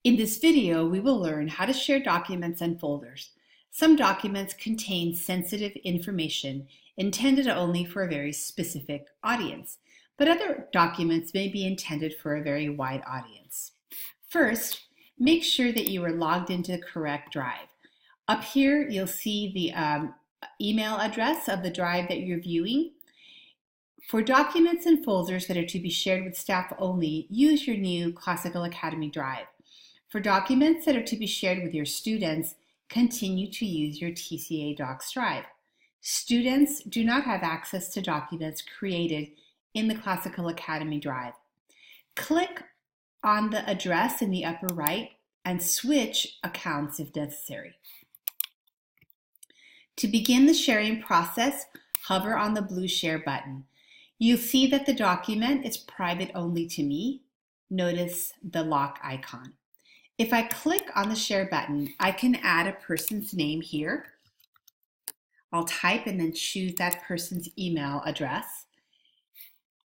In this video, we will learn how to share documents and folders. Some documents contain sensitive information intended only for a very specific audience, but other documents may be intended for a very wide audience. First, make sure that you are logged into the correct drive. Up here, you'll see the email address of the drive that you're viewing. For documents and folders that are to be shared with staff only, use your new Classical Academy drive. For documents that are to be shared with your students, continue to use your TCA Docs drive. Students do not have access to documents created in the Classical Academy drive. Click on the address in the upper right and switch accounts if necessary. To begin the sharing process, hover on the blue Share button. You'll see that the document is private only to me. Notice the lock icon. If I click on the Share button, I can add a person's name here. I'll type and then choose that person's email address,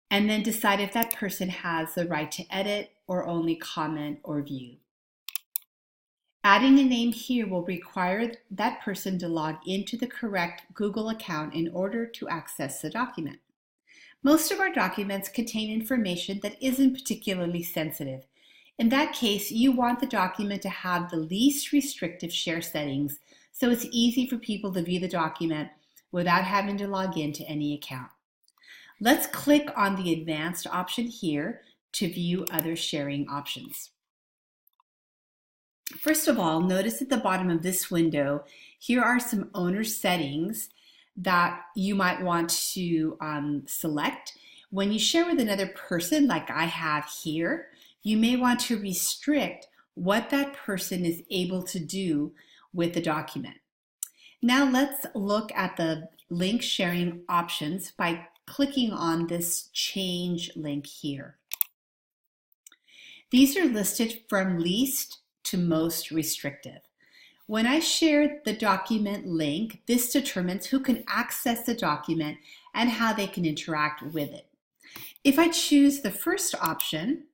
and then decide if that person has the right to edit or only comment or view. Adding a name here will require that person to log into the correct Google account in order to access the document. Most of our documents contain information that isn't particularly sensitive. In that case, you want the document to have the least restrictive share settings so it's easy for people to view the document without having to log into any account. Let's click on the Advanced option here to view other sharing options. First of all, notice at the bottom of this window, here are some owner settings that you might want to select. When you share with another person, like I have here, you may want to restrict what that person is able to do with the document. Now let's look at the link sharing options by clicking on this change link here. These are listed from least to most restrictive. When I share the document link, this determines who can access the document and how they can interact with it. If I choose the first option,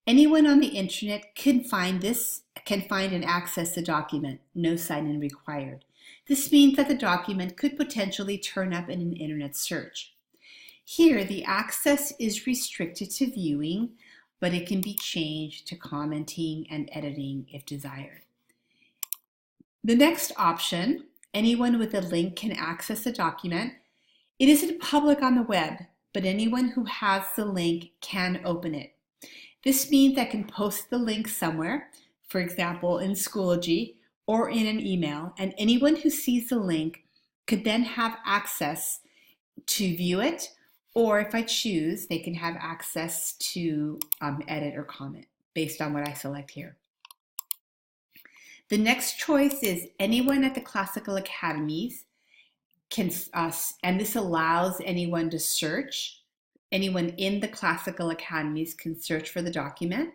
anyone on the internet can find and access the document, no sign-in required. This means that the document could potentially turn up in an internet search. Here, the access is restricted to viewing, but it can be changed to commenting and editing if desired. The next option, anyone with a link can access the document. It isn't public on the web, but anyone who has the link can open it. This means I can post the link somewhere, for example, in Schoology or in an email, and anyone who sees the link could then have access to view it, or if I choose, they can have access to edit or comment based on what I select here. The next choice is anyone at the Classical Academies can, and this allows anyone to search. Anyone in the Classical Academies can search for the document.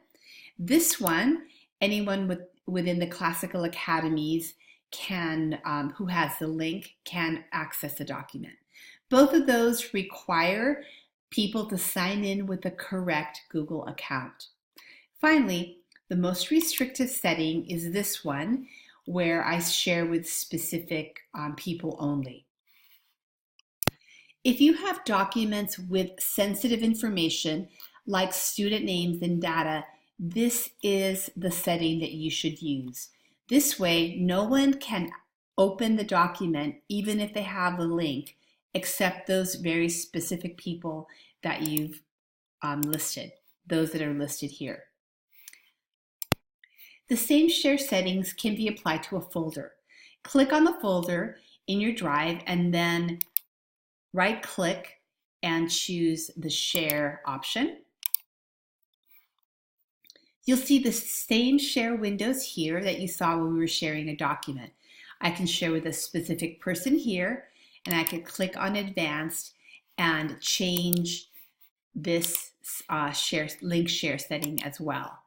This one, anyone within the Classical Academies can, who has the link, can access the document. Both of those require people to sign in with the correct Google account. Finally, the most restrictive setting is this one, where I share with specific people only. If you have documents with sensitive information like student names and data, this is the setting that you should use. This way, no one can open the document even if they have the link, except those very specific people that you've listed, those that are listed here. The same share settings can be applied to a folder. Click on the folder in your drive and then right-click and choose the Share option. You'll see the same share windows here that you saw when we were sharing a document. I can share with a specific person here, and I could click on Advanced and change this link share setting as well.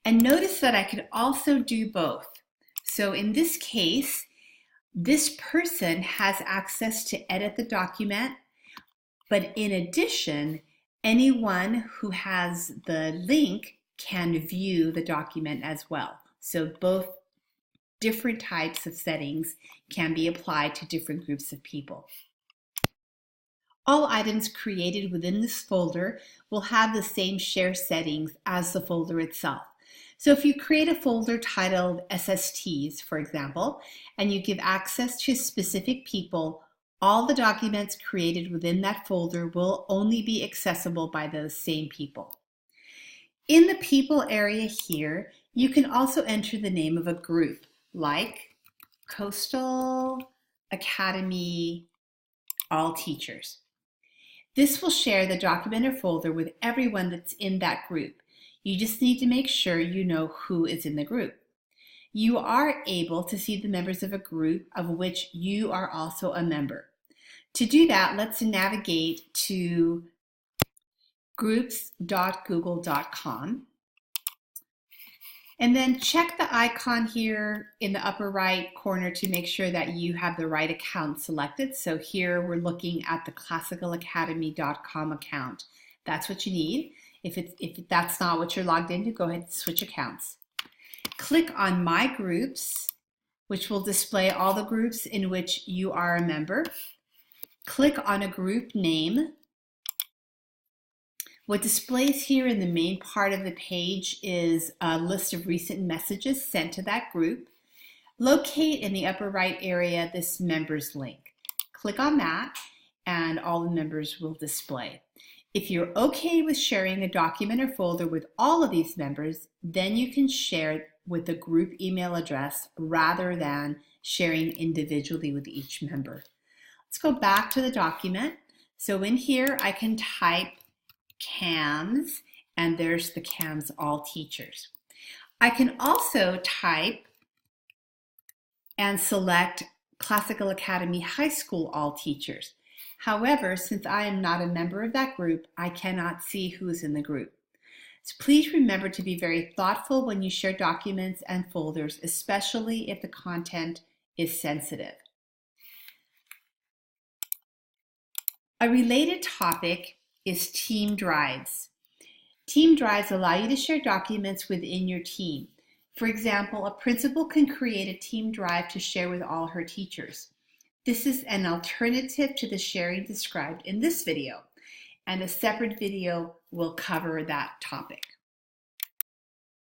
And notice that I could also do both. So in this case, this person has access to edit the document, but in addition, anyone who has the link can view the document as well. So both different types of settings can be applied to different groups of people. All items created within this folder will have the same share settings as the folder itself. So if you create a folder titled SSTs, for example, and you give access to specific people, all the documents created within that folder will only be accessible by those same people. In the people area here, you can also enter the name of a group, like Coastal Academy All Teachers. This will share the document or folder with everyone that's in that group. You just need to make sure you know who is in the group. You are able to see the members of a group of which you are also a member. To do that, let's navigate to groups.google.com. And then check the icon here in the upper right corner to make sure that you have the right account selected. So here we're looking at the classicalacademy.com account. That's what you need. If that's not what you're logged into, go ahead and switch accounts. Click on My Groups, which will display all the groups in which you are a member. Click on a group name. What displays here in the main part of the page is a list of recent messages sent to that group. Locate in the upper right area this members link. Click on that and all the members will display. If you're okay with sharing a document or folder with all of these members, then you can share with the group email address rather than sharing individually with each member. Let's go back to the document. So in here, I can type CAMS, and there's the CAMS All Teachers. I can also type and select Classical Academy High School All Teachers. However, since I am not a member of that group, I cannot see who is in the group. So please remember to be very thoughtful when you share documents and folders, especially if the content is sensitive. A related topic is team drives. Team drives allow you to share documents within your team. For example, a principal can create a team drive to share with all her teachers. This is an alternative to the sharing described in this video, and a separate video will cover that topic.